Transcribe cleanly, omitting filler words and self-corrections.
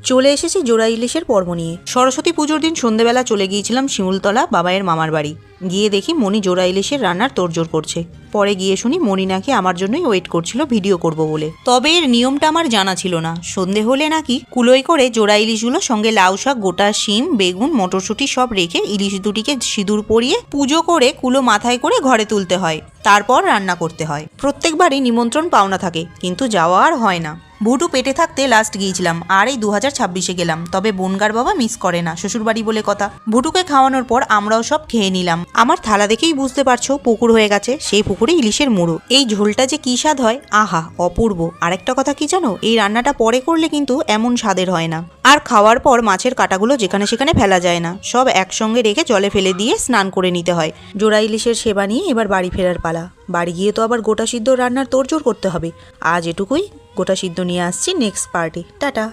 চলে এসেছি জোড়া ইলিশের পর্ব নিয়ে। সরস্বতী পুজোর দিন সন্ধেবেলা চলে গিয়েছিলাম শিমুলতলা বাবাইয়ের মামার বাড়ি। গিয়ে দেখি মনি জোড়া ইলিশের রান্নার তোড়জোড় করছে। পরে গিয়ে শুনি মনি নাকি আমার জন্যই ওয়েট করছিল ভিডিও করব বলে। তবে এর নিয়মটা আমার জানা ছিল না। সন্ধে হলে নাকি কুলোয় করে জোড়া ইলিশগুলো সঙ্গে লাউ শাক, গোটা শিম, বেগুন, মটরশুঁটি সব রেখে ইলিশ দুটিকে সিঁদুর পরিয়ে পুজো করে কুলো মাথায় করে ঘরে তুলতে হয়, তারপর রান্না করতে হয়। প্রত্যেকবারই নিমন্ত্রণ পাওনা থাকে, কিন্তু যাওয়া আর হয় না। ভুটু পেটে থাকতে লাস্ট গিয়েছিলাম, আর এই 2026-এ গেলাম। তবে বনগার বাবা মিস করে না, শ্বশুরবাড়ি বলে কথা। ভুটুকে খাওয়ানোর পর আমরাও সব খেয়ে নিলাম। আমার থালা দেখেই বুঝতে পারছো পুকুর হয়ে গেছে, সেই পুকুরে ইলিশের মুড়ো। এই ঝোলটা যে কি স্বাদ হয়, আহা অপূর্ব। আরেকটা কথা কি জানো, এই রান্নাটা পরে করলে কিন্তু এমন স্বাদের হয় না। আর খাওয়ার পর মাছের কাঁটাগুলো যেখানে সেখানে ফেলা যায় না, সব একসঙ্গে রেখে জলে ফেলে দিয়ে স্নান করে নিতে হয়। জোড়া ইলিশের সেবা নিয়ে এবার বাড়ি ফেরার পালা। বাড়ি গিয়ে তো আবার গোটা সিদ্ধ রান্নার তোড়জোড় করতে হবে। আজ এটুকুই, গোটা সিদ্ধ নিয়ে আসছি নেক্সট পার্টি। টাটা।